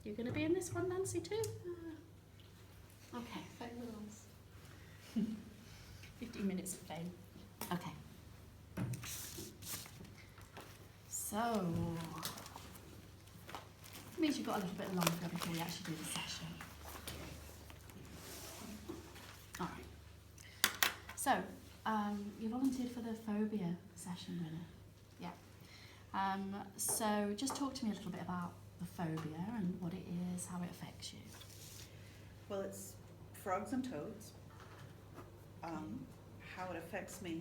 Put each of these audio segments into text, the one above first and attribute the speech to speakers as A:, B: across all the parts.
A: You're going to be in this one, Nancy, too? Okay.
B: Fabulous.
A: 15 minutes of fame. Okay. So, it means you've got a little bit longer before we actually do the session. All right. So, you volunteered for the phobia session, Gwynneth. Yeah. So, just talk to me a little bit about the phobia and what it is, how it affects you.
B: Well, it's frogs and toads. How it affects me.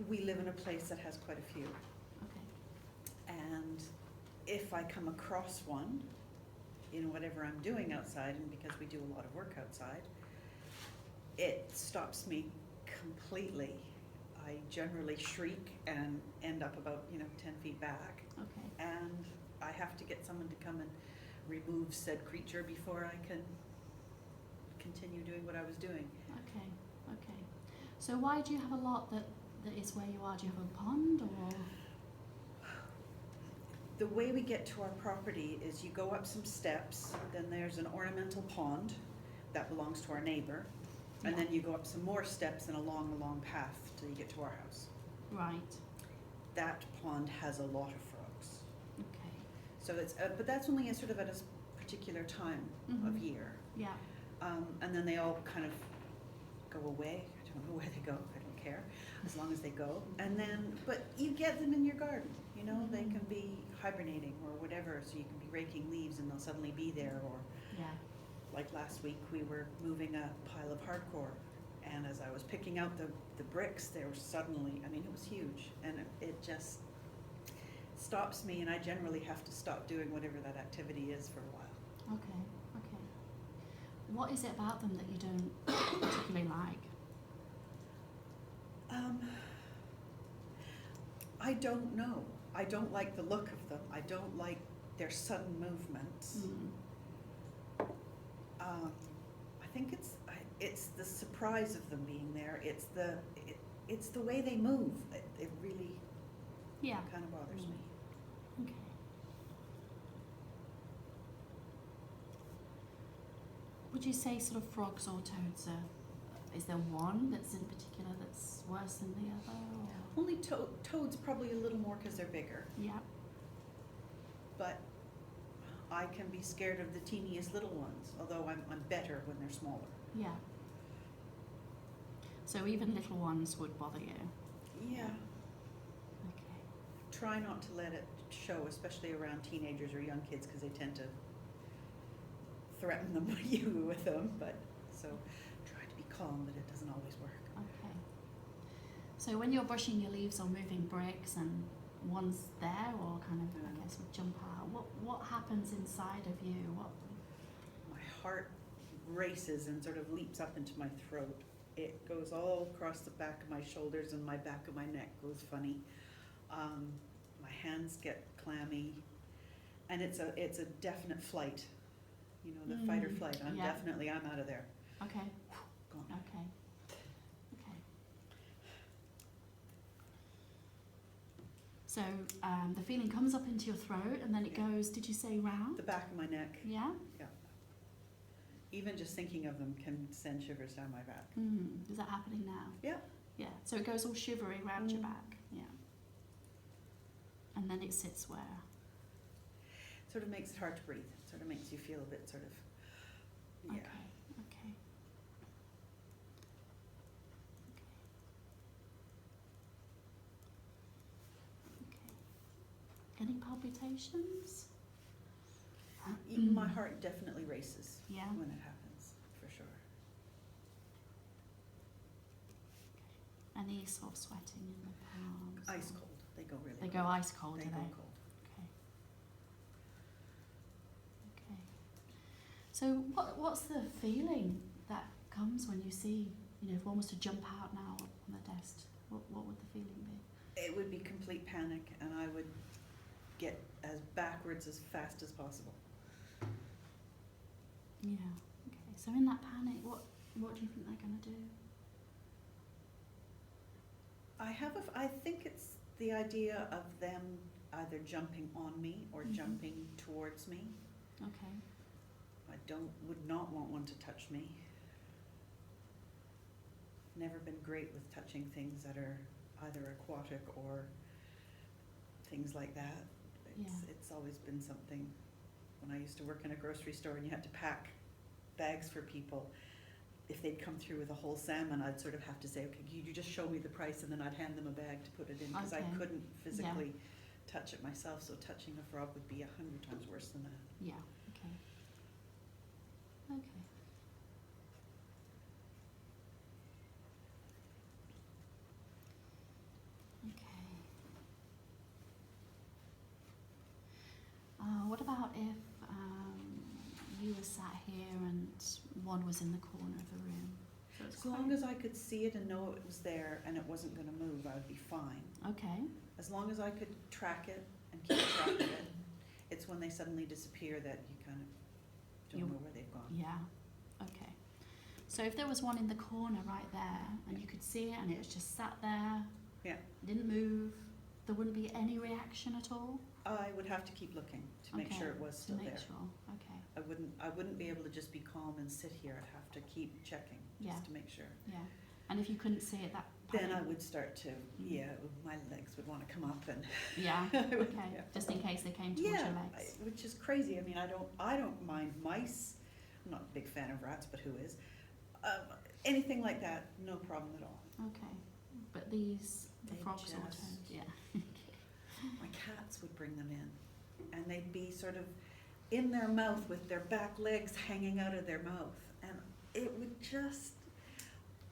B: We live in a place that has quite a few.
A: Okay.
B: And if I come across one in whatever I'm doing outside, and because we do a lot of work outside, it stops me completely. I generally shriek and end up about 10 feet back.
A: Okay.
B: And I have to get someone to come and remove said creature before I can continue doing what I was doing.
A: Okay. Okay. So why do you have a lot that is where you are? Do you have a pond or?
B: The way we get to our property is you go up some steps, then there's an ornamental pond that belongs to our neighbor, and
A: Yeah.
B: then you go up some more steps and along a long path till you get to our house.
A: Right.
B: That pond has a lot of frogs.
A: Okay.
B: So it's, but that's only at a particular time of
A: Mhm.
B: year.
A: Yeah.
B: And then they all kind of go away. I don't know where they go. I don't care, as long as they go. And then, but you get them in your garden. They
A: Mhm.
B: can be hibernating or whatever. So you can be raking leaves and they'll suddenly be there. Or
A: Yeah.
B: like last week, we were moving a pile of hardcore, and as I was picking out the bricks, there was suddenly, it was huge, and it just stops me, and I generally have to stop doing whatever that activity is for a while.
A: Okay. Okay. What is it about them that you don't particularly like?
B: I don't know. I don't like the look of them. I don't like their sudden movements.
A: Mm.
B: I think it's the surprise of them being there. It's the way they move. It really
A: Yeah.
B: kind of bothers me.
A: Okay. Would you say sort of frogs or toads is there one that's in particular that's worse than the other? Or?
B: Only toads probably a little more because they're bigger,
A: Yeah.
B: but I can be scared of the teeniest little ones, although I'm better when they're smaller.
A: Yeah. So even little ones would bother you?
B: Yeah.
A: Okay.
B: Try not to let it show, especially around teenagers or young kids, because they tend to threaten you with them, but so try to be calm, but it doesn't always work.
A: Okay. So when you're brushing your leaves or moving bricks and one's there or kind of, I guess, would jump out, what happens inside of you?
B: My heart races and sort of leaps up into my throat. It goes all across the back of my shoulders, and my back of my neck goes funny. My hands get clammy, and it's a definite flight. The fight or flight. I'm out of there.
A: Okay.
B: Gone.
A: Okay. Okay. So the feeling comes up into your throat and then it goes, did you say round?
B: The back of my neck.
A: Yeah?
B: Yeah. Even just thinking of them can send shivers down my back.
A: Is that happening now?
B: Yeah.
A: Yeah. So it goes all shivery round your back. Yeah. And then it sits where?
B: Sort of makes it hard to breathe. Sort of makes you feel a bit yeah.
A: Okay. Okay. Okay. Any palpitations?
B: My heart definitely races
A: Yeah.
B: when it happens, for sure.
A: Any sort of sweating in the palms?
B: Ice cold. They go really
A: They
B: cold.
A: go ice cold,
B: They
A: do
B: go
A: they?
B: cold.
A: Okay. Okay. So what's the feeling that comes when you see, if one was to jump out now on the desk, what would the feeling be?
B: It would be complete panic, and I would get as backwards as fast as possible.
A: Yeah. Okay. So in that panic, what do you think they're going to do?
B: I think it's the idea of them either jumping on me or
A: Mhm.
B: jumping towards me.
A: Okay.
B: I would not want one to touch me. Never been great with touching things that are either aquatic or things like that. It's always been something, when I used to work in a grocery store and you had to pack bags for people, if they'd come through with a whole salmon, I'd sort of have to say, okay, you just show me the price, and then I'd hand them a bag to put it in, because I
A: Okay.
B: couldn't physically touch it myself, so touching a frog would be 100 times worse than that.
A: Yeah. Okay. Okay. Okay. What about if you were sat here and one was in the corner of the room? So it's
B: As long as I could see it and know it was there and it wasn't going to move, I would be fine.
A: Okay.
B: As long as I could track it and keep track of it, it's when they suddenly disappear that you kind of don't know where they've gone.
A: Yeah. Okay. So if there was one in the corner right there, and you could see it, and it was just sat there, didn't move, there wouldn't be any reaction at all?
B: I would have to keep looking to make sure it was still there.
A: Sure. Okay.
B: I wouldn't be able to just be calm and sit here. I'd have to keep checking just to make sure.
A: Yeah. And if you couldn't see it, that
B: then I would start to, my legs would want to come up and
A: okay. Just in case they came towards your legs.
B: Which is crazy. I mean, I don't mind mice. I'm not a big fan of rats, but who is? Anything like that, no problem at all.
A: Okay. But the frogs or
B: just-
A: toads,
B: My cats would bring them in, and they'd be sort of in their mouth with their back legs hanging out of their mouth, and it would just,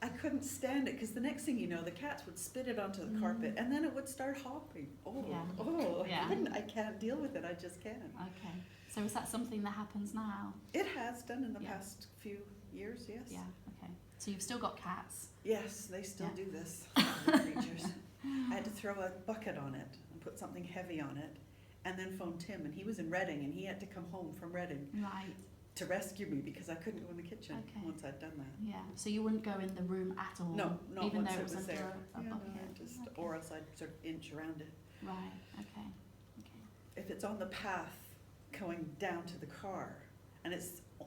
B: I couldn't stand it, because the next thing you know, the cats would spit it onto the carpet, and then it would start hopping. I can't deal with it, I just can't.
A: Okay. So is that something that happens now?
B: It has done in the past few years, yes.
A: Yeah, okay. So you've still got cats?
B: Yes, they still do this, little creatures. I had to throw a bucket on it and put something heavy on it, and then phone Tim, and he was in Reading, and he had to come home from Reading to rescue me, because I couldn't go in the kitchen once I'd done that.
A: Yeah, so you wouldn't go in the room at all?
B: No, not
A: even
B: once
A: though
B: it was
A: under
B: there.
A: a bucket?
B: Or else I'd sort of inch around it.
A: Right, okay.
B: If it's on the path going down to the car, and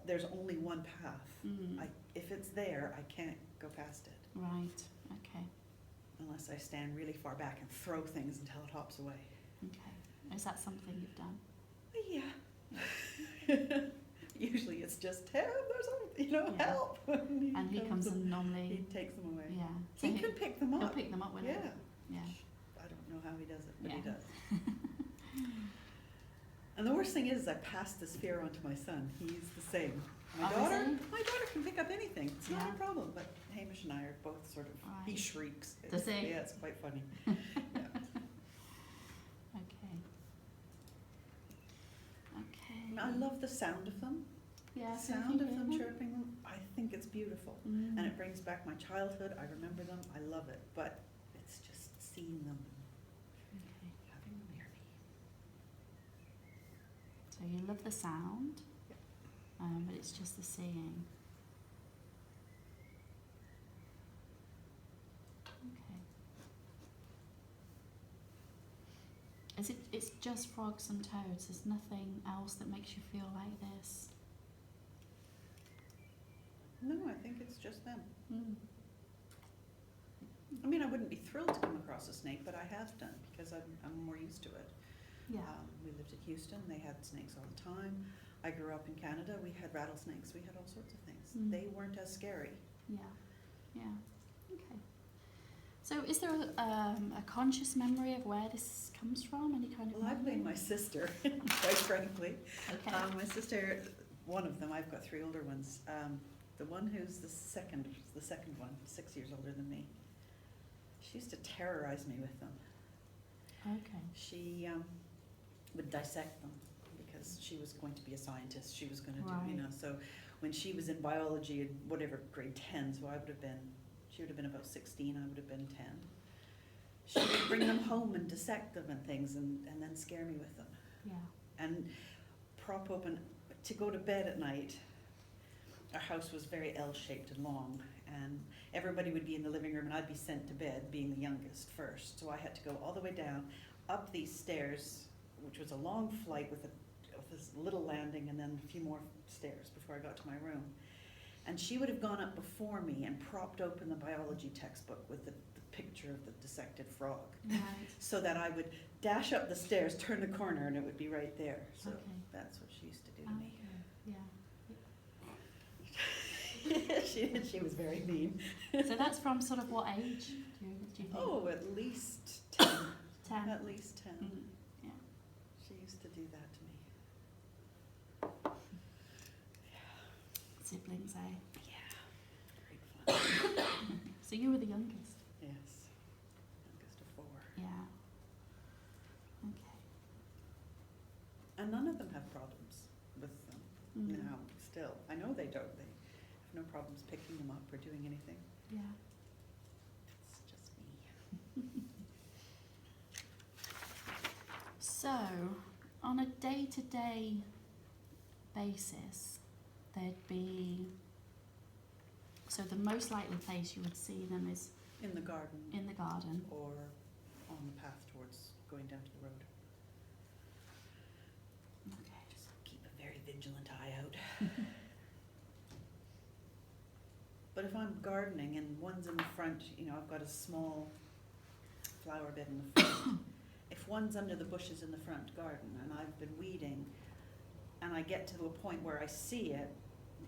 B: there's only one path, if it's there, I can't go past it.
A: Right, okay.
B: Unless I stand really far back and throw things until it hops away.
A: Okay. Is that something you've done?
B: Yeah. Usually it's just, Tim, help.
A: And he comes and normally...
B: He takes them away.
A: Yeah.
B: So he can pick them up.
A: He'll pick them up, won't he? Yeah.
B: I don't know how he does it, but he does. And the worst thing is I passed this fear on to my son. He's the same. My daughter can pick up anything. It's not a problem, but Hamish and I are both sort of, he shrieks.
A: Does he?
B: Yeah, it's quite funny.
A: Okay.
B: I love the sound of them.
A: Yeah,
B: The sound of them chirping, I think it's beautiful.
A: Mm.
B: And it brings back my childhood. I remember them. I love it. But it's just seeing them, having them near me.
A: So you love the sound, but it's just the seeing. Okay. It's just frogs and toads. There's nothing else that makes you feel like this?
B: No, I think it's just them.
A: Mm.
B: I mean, I wouldn't be thrilled to come across a snake, but I have done, because I'm more used to it.
A: Yeah.
B: We lived in Houston. They had snakes all the time. I grew up in Canada. We had rattlesnakes. We had all sorts of things.
A: Mm.
B: They weren't as scary.
A: Yeah. Okay. So is there a conscious memory of where this comes from? Any kind of
B: Well, I
A: memory?
B: blame my sister, quite frankly.
A: Okay.
B: My sister, one of them, I've got 3 older ones. The one who's the second one, 6 years older than me. She used to terrorize me with them.
A: Okay.
B: She would dissect them, because she was going to be a scientist. She was going to do, so when she was in biology in whatever grade 10, so she would have been about 16, I would have been 10. She would bring them home and dissect them and things, and then scare me with them.
A: Yeah.
B: And prop open, to go to bed at night, our house was very L-shaped and long, and everybody would be in the living room, and I'd be sent to bed, being the youngest first. So I had to go all the way down, up these stairs, which was a long flight with this little landing and then a few more stairs before I got to my room. And she would have gone up before me and propped open the biology textbook with the picture of the dissected frog.
A: Right.
B: So that I would dash up the stairs, turn the corner, and it would be right there. So
A: Okay.
B: that's what she used to do to
A: Okay.
B: me.
A: Yeah.
B: She was very mean.
A: So that's from sort of what age do you think?
B: Oh, at least 10.
A: 10.
B: At least 10.
A: Mm, yeah.
B: She used to do that to me.
A: Siblings, eh?
B: Yeah. Great fun.
A: So you were the youngest?
B: Yes. Youngest of 4.
A: Yeah. Okay.
B: And none of them have problems with them
A: Mm.
B: now, still. I know they don't. They have no problems picking them up or doing anything.
A: Yeah.
B: It's just me.
A: So, on a day-to-day basis, there'd be, so the most likely place you would see them is
B: In the garden
A: in the garden.
B: or on the path towards going down to the road.
A: Okay.
B: Just keep a very vigilant eye out. But if I'm gardening and one's in the front, I've got a small flower bed in the front. If one's under the bushes in the front garden and I've been weeding and I get to a point where I see it,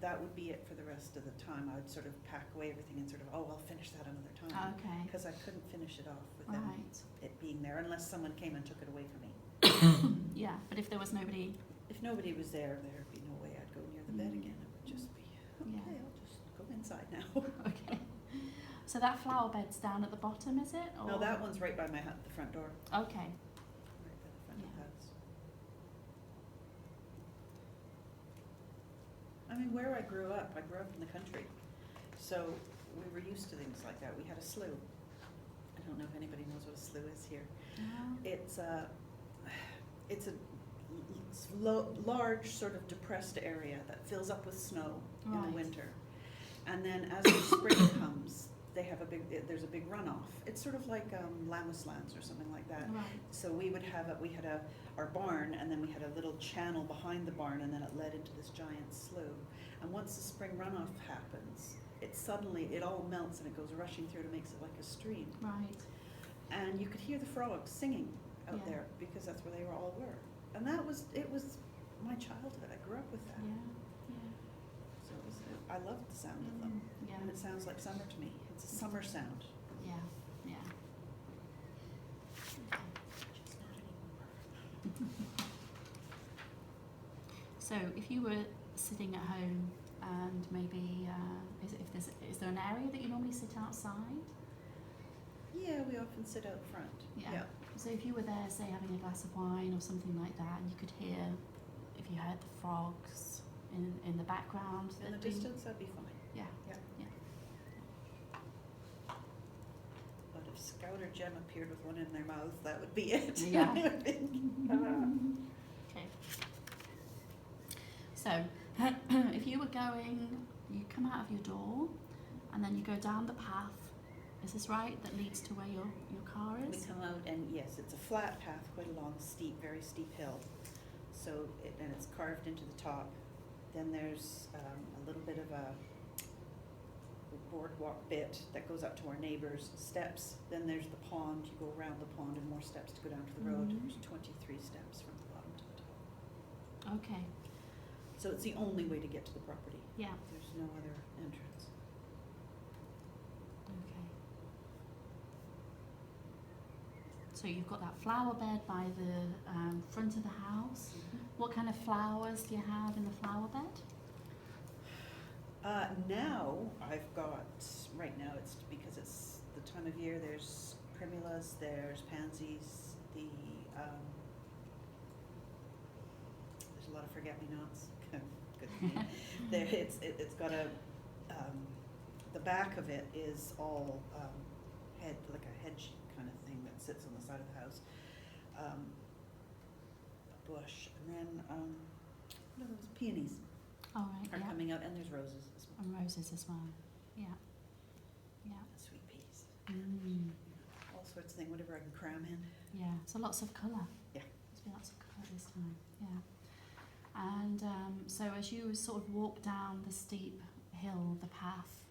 B: that would be it for the rest of the time. I would sort of pack away everything and sort of, I'll finish that another time.
A: Okay.
B: Because I couldn't finish it off without
A: Right.
B: it being there unless someone came and took it away from me.
A: Yeah, but if there was nobody,
B: If nobody was there, there'd be no way I'd go near the bed
A: Mm.
B: again. It would just be, okay,
A: Yeah.
B: I'll just go inside now.
A: okay. So that flower bed's down at the bottom, is it? Or?
B: No, that one's right by the front door,
A: Okay.
B: right by the front of the
A: Yeah.
B: house. I mean, where I grew up in the country, so we were used to things like that. We had a slough. I don't know if anybody knows what a slough is here.
A: Yeah.
B: It's a large sort of depressed area that fills up with snow in the
A: Right.
B: winter. And then as the spring comes, there's a big runoff. It's sort of like Lammaslands or something like that.
A: Right.
B: So we had our barn, and then we had a little channel behind the barn, and then it led into this giant slough. And once the spring runoff happens, it all melts and it goes rushing through and it makes it like a stream.
A: Right.
B: And you could hear the frogs singing out
A: Yeah.
B: there because that's where they all were. And it was my childhood. I grew up with that.
A: Yeah.
B: So I loved the sound of them.
A: Yeah.
B: And it sounds like summer to me. It's a summer sound.
A: Yeah. Yeah.
B: Just not anymore.
A: So if you were sitting at home and maybe is there an area that you normally sit outside?
B: Yeah, we often sit out front.
A: Yeah. So if you were there, say having a glass of wine or something like that, and you could hear, if you heard the frogs in the background,
B: In the
A: that'd be-
B: distance, that'd be fine.
A: Yeah.
B: Yeah.
A: Yeah.
B: But if Scout or Jem appeared with one in their mouth, that would be it.
A: Yeah.
B: Ah.
A: Okay. So, if you were going, you come out of your door, and then you go down the path. Is this right? That leads to where your car
B: We
A: is.
B: come out and yes, it's a flat path, quite a long, very steep hill. So, and it's carved into the top. Then there's a little bit of a boardwalk bit that goes up to our neighbor's steps. Then there's the pond. You go around the pond and more steps to go down to the road.
A: Mhm.
B: There's 23 steps from the bottom to the top.
A: Okay.
B: So it's the only way to get to the property.
A: Yeah.
B: There's no other entrance.
A: Okay. So you've got that flower bed by the front of the house. What kind of flowers do you have in the flower bed?
B: Now I've got, right now it's because it's the time of year, there's primulas, there's pansies, there's a lot of forget-me-nots. Good for me. It's got the back of it is all like a hedge kind of thing that sits on the side of the house. A bush, and then what are those peonies
A: All right.
B: are
A: Yeah.
B: coming out, and there's roses as well.
A: And roses as well. Yeah. Yeah.
B: Sweet peas,
A: Mm.
B: all sorts of things, whatever I can cram in.
A: Yeah, so lots of colour.
B: Yeah.
A: Must be lots of colour this time, yeah. And so as you sort of walk down the steep hill, the path,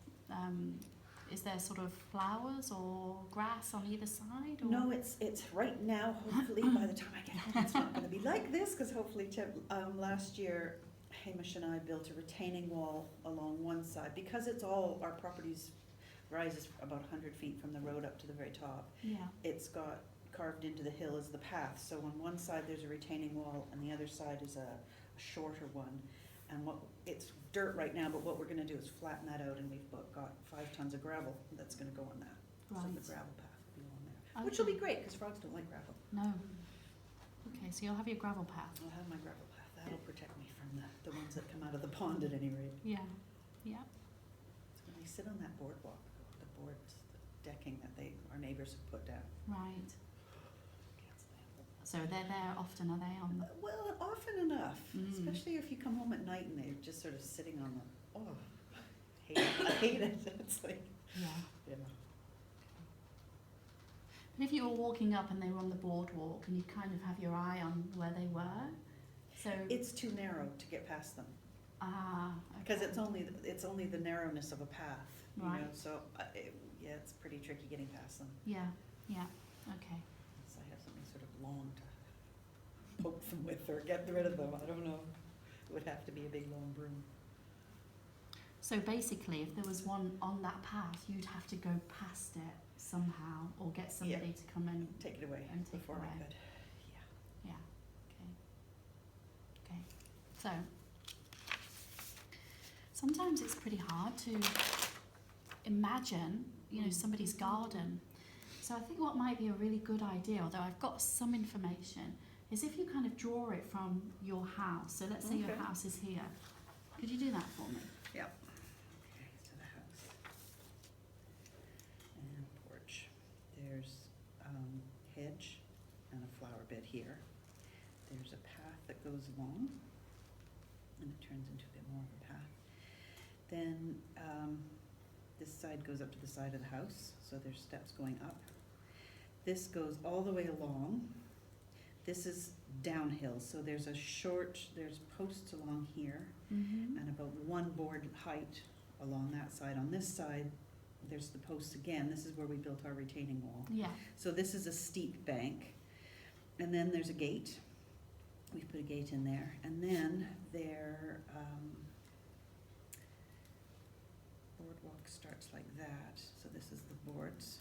A: is there sort of flowers or grass on either side? Or?
B: No, it's right now, hopefully by the time I get home it's not going to be like this, because hopefully last year Hamish and I built a retaining wall along one side, because it's all, our properties rises about 100 feet from the road up to the very top.
A: Yeah.
B: It's got carved into the hill as the path, so on one side there's a retaining wall and the other side is a shorter one. And it's dirt right now, but what we're gonna do is flatten that out, and we've got 5 tons of gravel that's gonna go on that.
A: Right.
B: So the gravel path will be on there,
A: Okay.
B: which will be great, because frogs don't like gravel.
A: No. Okay, so you'll have your gravel path.
B: I'll have my gravel path, that'll protect me from the ones that come out of the pond at any rate.
A: Yeah, yeah.
B: So when we sit on that boardwalk, the decking that our neighbors have put down,
A: Right.
B: can't stand it.
A: So they're there often, are they? On the...
B: Well, often enough,
A: Mm.
B: especially if you come home at night and they're just sort of sitting on the, I hate it, it's like,
A: Yeah.
B: yeah.
A: But if you were walking up and they were on the boardwalk and you kind of have your eye on where they were, so...
B: It's too narrow to get past them,
A: okay.
B: because it's only the narrowness of a path, you know,
A: Right.
B: so, yeah, it's pretty tricky getting past them.
A: Yeah, yeah, okay.
B: So I have something sort of long to poke them with or get rid of them, I don't know. It would have to be a big long broom.
A: So basically, if there was one on that path, you'd have to go past it somehow, or get somebody to come and...
B: Take it away
A: And take it
B: before
A: away.
B: I could, yeah.
A: Yeah, okay. Okay, so... Sometimes it's pretty hard to imagine, you know, somebody's garden. So I think what might be a really good idea, although I've got some information, is if you kind of draw it from your house. So let's say your
B: Okay.
A: house is here. Could you do that for me?
B: Yep. Okay, to the house. And porch. There's hedge and a flower bed here. There's a path that goes along, and it turns into a bit more of a path. Then this side goes up to the side of the house, so there's steps going up. This goes all the way along. This is downhill, so there's posts along here,
A: Mm-hmm.
B: and about 1 board height along that side. On this side, there's the posts again. This is where we built our retaining wall.
A: Yeah.
B: So this is a steep bank, and then there's a gate. We put a gate in there, and then there, boardwalk starts like that. So this is the boards,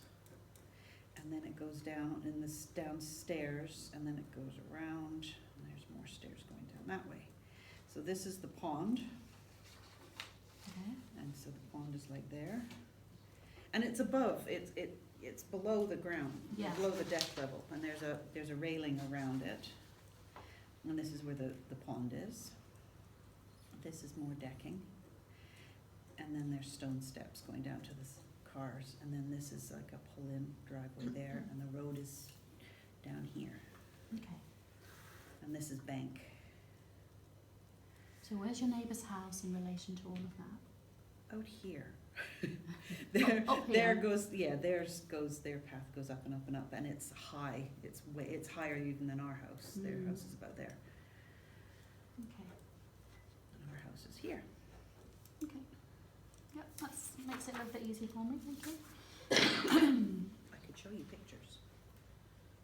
B: and then it goes down in this downstairs, and then it goes around, and there's more stairs going down that way. So this is the pond,
A: Okay.
B: and so the pond is like there, and it's above. It's below the ground,
A: Yeah.
B: below the deck level, and there's a railing around it. And this is where the pond is. This is more decking, and then there's stone steps going down to the cars, and then this is like a pull-in driveway there, and the road is down here,
A: Okay.
B: and this is bank.
A: So where's your neighbour's house in relation to all of that?
B: Out here. There
A: Up
B: there
A: here.
B: goes, yeah, their path goes up and up and up, and it's high, it's higher even than our house. Their
A: Mm.
B: house is about there,
A: Okay.
B: and our house is here.
A: Okay. Yep, that makes it a little bit easier for me, thank you.
B: I could show you pictures.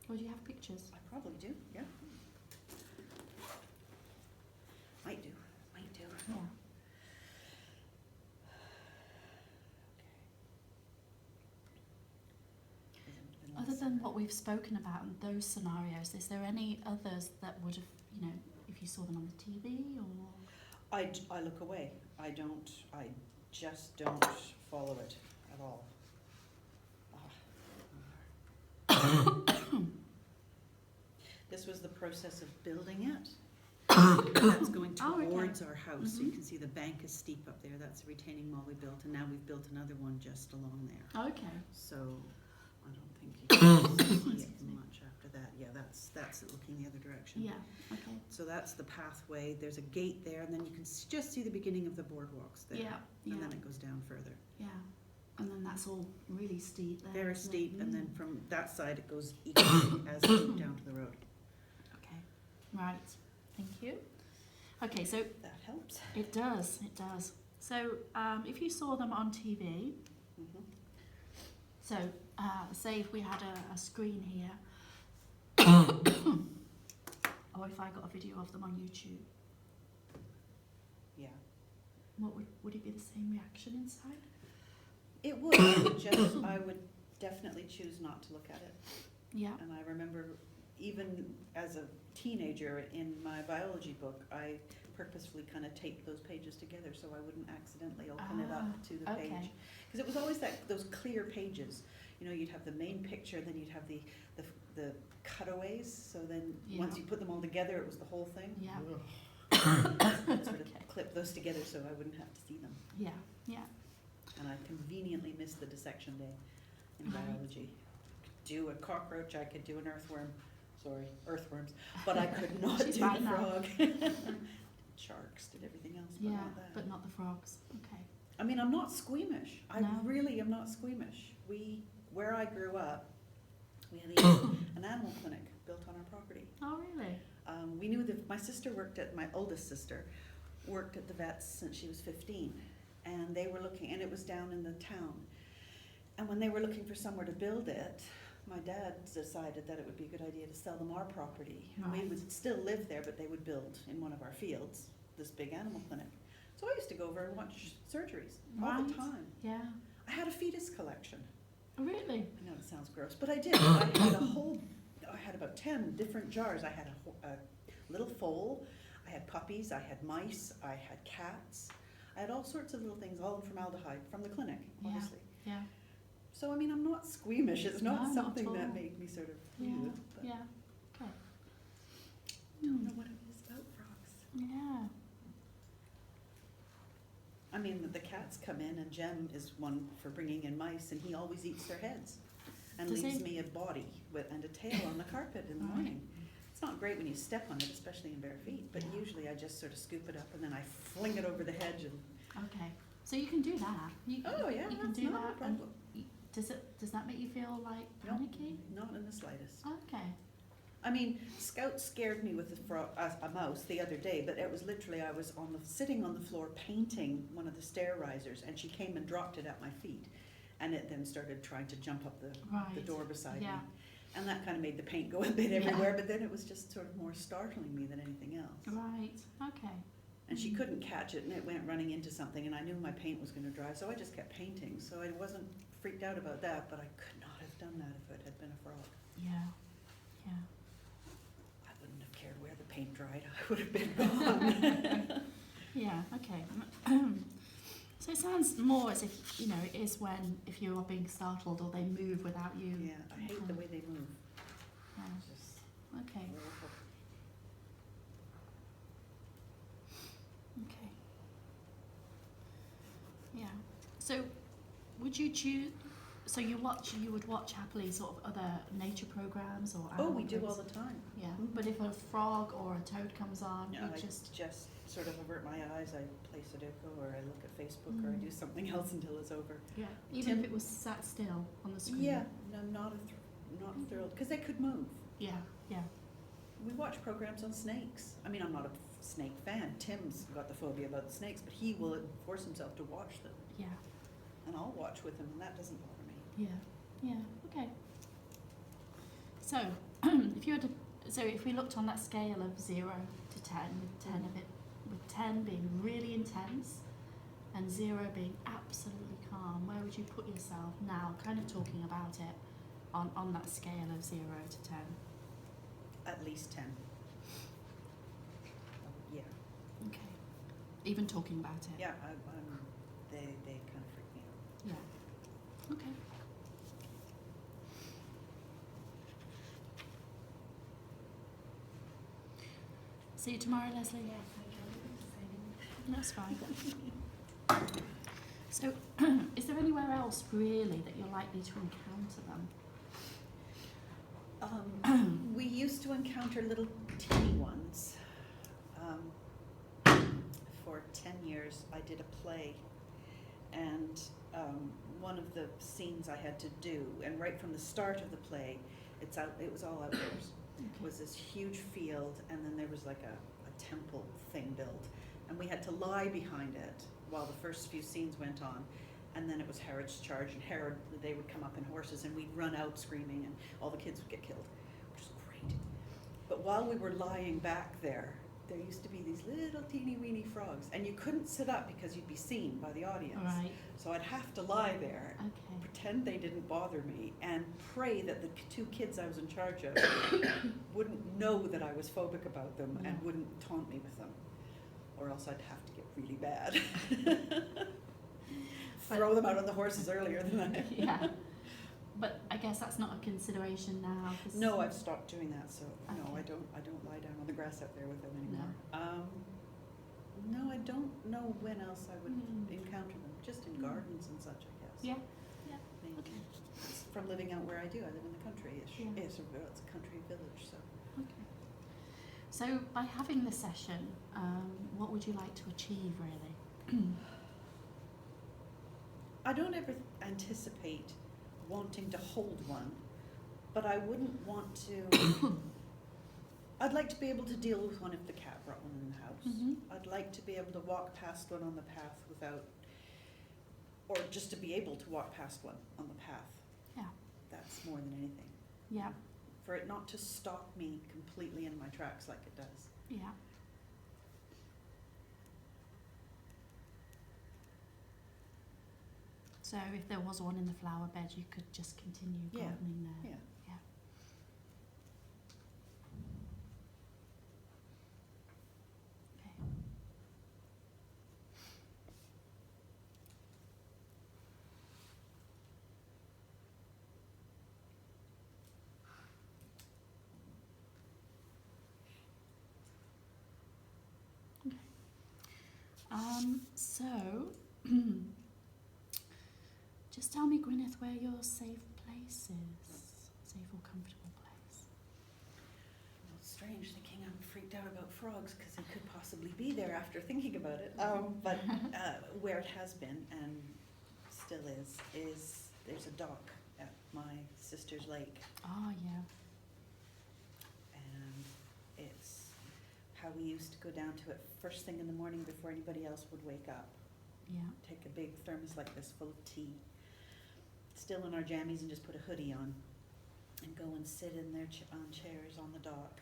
A: Or do you have pictures?
B: I probably do, yeah. Might do.
A: Yeah. Other than what we've spoken about in those scenarios, is there any others that would have, you know, if you saw them on the TV or?
B: I look away. I just don't follow it at all. This was the process of building it. That's going
A: Oh, okay.
B: towards our house. So you
A: Mhm.
B: can see the bank is steep up there. That's a retaining wall we built, and now we've built another one just along there.
A: Okay.
B: So I don't think you can see
A: Excuse
B: it
A: me.
B: much after that. Yeah, that's it looking the other direction.
A: Yeah, okay.
B: So that's the pathway. There's a gate there, and then you can just see the beginning of the boardwalks there.
A: Yeah, yeah,
B: And then it goes down further.
A: yeah. And then that's all really steep there.
B: Very
A: isn't it?
B: steep, and then from that side it goes equally as steep down to the road.
A: Okay, right. Thank you. Okay, so
B: That helps.
A: it does. So if you saw them on TV,
B: Mhm.
A: so say if we had a screen here, or if I got a video of them on YouTube,
B: Yeah.
A: what would it be the same reaction inside?
B: It would, I would definitely choose not to look at it.
A: Yeah.
B: And I remember even as a teenager in my biology book, I purposefully kind of taped those pages together so I wouldn't accidentally open it up to the
A: okay.
B: page. Because it was always those clear pages. You know, you'd have the main picture, then you'd have the cutaways, so then once you put them all together, it was the whole thing.
A: Yeah.
B: I'd sort of clip those together so I wouldn't have to see them.
A: Yeah. Yeah.
B: And I conveniently missed the dissection day in
A: Right.
B: biology. Do a cockroach, I could do an earthworm. Sorry, earthworms. But I could not
A: She's
B: do
A: fine
B: the
A: now.
B: frog. Sharks, did everything else but
A: Yeah,
B: not that.
A: but not the frogs. Okay.
B: I mean, I'm not squeamish. I
A: No.
B: really am not squeamish. Where I grew up, we had an animal clinic built on our property.
A: Oh, really?
B: We knew that my oldest sister worked at the vets since she was 15. And they were looking, and it was down in the town. And when they were looking for somewhere to build it, my dad decided that it would be a good idea to sell them our property. And we
A: Right.
B: would still live there, but they would build in one of our fields this big animal clinic. So I used to go over and watch surgeries all the
A: Right.
B: time.
A: Yeah.
B: I had a fetus collection.
A: Oh, really?
B: I know it sounds gross, but I did. I had about 10 different jars. I had a little foal, I had puppies, I had mice, I had cats. I had all sorts of little things, all in formaldehyde from the clinic,
A: Yeah.
B: obviously.
A: Yeah.
B: So, I mean, I'm not squeamish. It's not
A: No, not
B: something
A: at
B: that
A: all.
B: made me sort of,
A: Yeah.
B: but
A: Yeah. Okay.
B: I don't know what it is about frogs.
A: Yeah.
B: I mean, the cats come in, and Jem is one for bringing in mice, and he always eats their heads and
A: Does
B: leaves
A: he?
B: me a body and a tail on the carpet in the
A: Right.
B: morning. It's not great when you step on it, especially in bare feet, but
A: Yeah.
B: usually I just sort of scoop it up and then I fling it over the hedge and,
A: Okay. So you can do that.
B: oh yeah,
A: You can
B: that's
A: do
B: not a
A: that. And
B: problem.
A: does that make you feel like
B: No.
A: panicky?
B: Not in the slightest.
A: Okay.
B: I mean, Scout scared me with a mouse the other day, but it was literally, I was sitting on the floor painting one of the stair risers, and she came and dropped it at my feet. And it then started trying to jump up the
A: Right.
B: door beside
A: Yeah.
B: me. And that kind of made the paint go a bit
A: Yeah.
B: everywhere, but then it was just sort of more startling me than anything else.
A: Right. Okay.
B: And she couldn't catch it, and it went running into something, and I knew my paint was going to dry, so I just kept painting. So I wasn't freaked out about that, but I could not have done that if it had been a frog.
A: Yeah. Yeah.
B: I wouldn't have cared where the paint dried. I would have been gone.
A: Yeah. Okay. So it sounds more as if it is if you are being startled or they move without you.
B: Yeah, I hate the way they move.
A: Yeah.
B: It's just
A: Okay.
B: awful.
A: Okay. Yeah. So, would you choose? So you would watch happily sort of other nature programs or?
B: Oh, we
A: animal
B: do all
A: programs?
B: the time.
A: Yeah.
B: Mhm.
A: But if a frog or a toad comes on,
B: Yeah,
A: you
B: I
A: just.
B: just sort of avert my eyes. I play Sudoku, or I look at Facebook, or I do something else until it's over.
A: Yeah. Even if it was sat still on the screen.
B: Yeah, and I'm not thrilled because they could move.
A: Yeah. Yeah.
B: We watch programs on snakes. I mean, I'm not a snake fan. Tim's got the phobia about the snakes, but he will force himself to watch them,
A: Yeah.
B: and I'll watch with him, and that doesn't bother me.
A: Yeah. Yeah. Okay. So, if we looked on that scale of 0 to 10, with 10 being really intense and 0 being absolutely calm, where would you put yourself now? Kind of talking about it on that scale of 0 to 10.
B: At least 10. Yeah,
A: Okay. Even talking about it.
B: yeah. They kind of freak me out.
A: Yeah. Okay. See you tomorrow, Leslie. That's fine. So, is there anywhere else really that you're likely to encounter them?
B: We used to encounter little teeny ones. For 10 years, I did a play, and one of the scenes I had to do, and right from the start of the play, it was all outdoors. It was this huge field, and then there was like a temple thing built, and we had to lie behind it while the first few scenes went on, and then it was Herod's charge, and Herod, they would come up in horses, and we'd run out screaming, and all the kids would get killed, which was great. But while we were lying back there used to be these little teeny weeny frogs, and you couldn't sit up because you'd be seen by the audience.
A: Right.
B: So I'd have to lie there,
A: Okay.
B: pretend they didn't bother me, and pray that the two kids I was in charge of wouldn't know that I was phobic about them and wouldn't taunt me with them, or else I'd have to get really bad. Throw them out on the horses earlier than that.
A: Yeah. But I guess that's not a consideration now.
B: No, I've stopped doing that, so no,
A: Okay.
B: I don't lie down on the grass out there with them anymore. No, I don't know when else I would encounter them, just in gardens and such, I guess.
A: Yeah. Yeah.
B: Maybe.
A: Okay.
B: It's from living out where I do. I live in the country-ish.
A: Yeah.
B: It's a country village, so.
A: Okay. So by having the session, what would you like to achieve, really?
B: I don't ever anticipate wanting to hold one, but I wouldn't want to. I'd like to be able to deal with one if the cat brought one in the house.
A: Mm-hmm.
B: I'd like to be able to walk past one on the path without, or just to be able to walk past one on the path.
A: Yeah.
B: That's more than anything.
A: Yeah.
B: For it not to stop me completely in my tracks like it does.
A: Yeah. So if there was one in the flower bed, you could just continue
B: Yeah.
A: gardening there.
B: Yeah.
A: Yeah. Okay. Okay. So just tell me, Gwynneth, where your safe place is. Safe or comfortable place.
B: Well, it's strange thinking I'm freaked out about frogs because he could possibly be there after thinking about it. But where it has been and still is there's a dock at my sister's lake,
A: Oh, yeah.
B: and it's how we used to go down to it first thing in the morning before anybody else would wake up.
A: Yeah.
B: Take a big thermos like this full of tea, still in our jammies, and just put a hoodie on and go and sit in their on chairs on the dock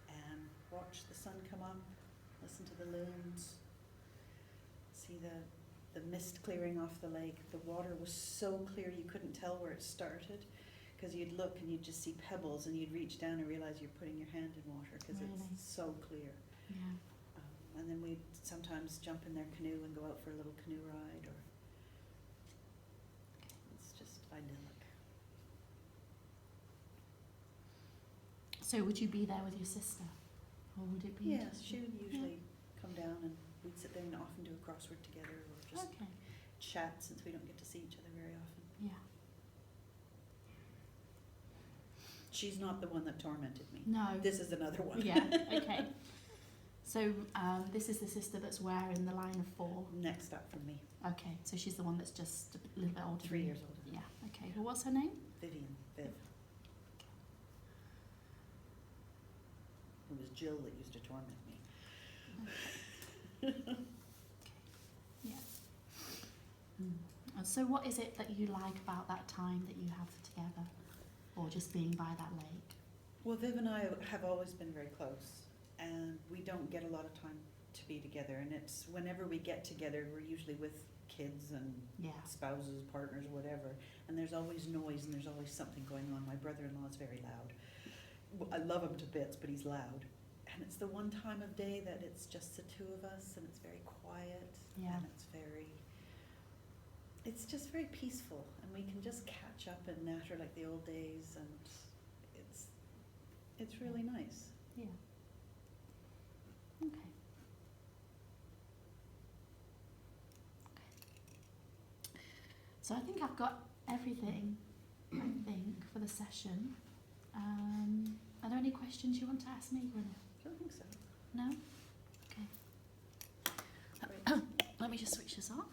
B: and watch the sun come up, listen to the loons, see the mist clearing off the lake. The water was so clear you couldn't tell where it started, because you'd look and you'd just see pebbles, and you'd reach down and realize you're putting your hand in water because
A: Really?
B: it's so clear.
A: Yeah.
B: And then we'd sometimes jump in their canoe and go out for a little canoe ride, or it's just idyllic.
A: So would you be there with your sister? Or would it be?
B: Yes,
A: just
B: she
A: you?
B: would usually come down, and we'd sit there and often do a crossword together, or just
A: Okay.
B: chat, since we don't get to see each other very often.
A: Yeah.
B: She's not the one that tormented me.
A: No.
B: This is another one.
A: Yeah. Okay. So this is the sister that's wearing the line of 4.
B: Next up from me,
A: Okay. So she's the one that's just a little bit older.
B: 3
A: than you.
B: years older than me.
A: Yeah. Okay. Well, what's her name?
B: Vivian, Viv. It was Jill that used to torment me.
A: Yeah. So what is it that you like about that time that you have together, or just being by that lake?
B: Well, Viv and I have always been very close, and we don't get a lot of time to be together, and it's whenever we get together, we're usually with kids and
A: Yeah.
B: spouses, partners, whatever, and there's always noise and there's always something going on. My brother-in-law is very loud. I love him to bits, but he's loud. And it's the one time of day that it's just the two of us, and it's very quiet,
A: Yeah.
B: and it's just very peaceful, and we can just catch up and natter like the old days, and it's really nice.
A: Yeah. Okay. So I think I've got everything, for the session. Are there any questions you want to ask me, Gwynneth?
B: I don't think so.
A: No? Okay.
B: Great.
A: Let me just switch this off.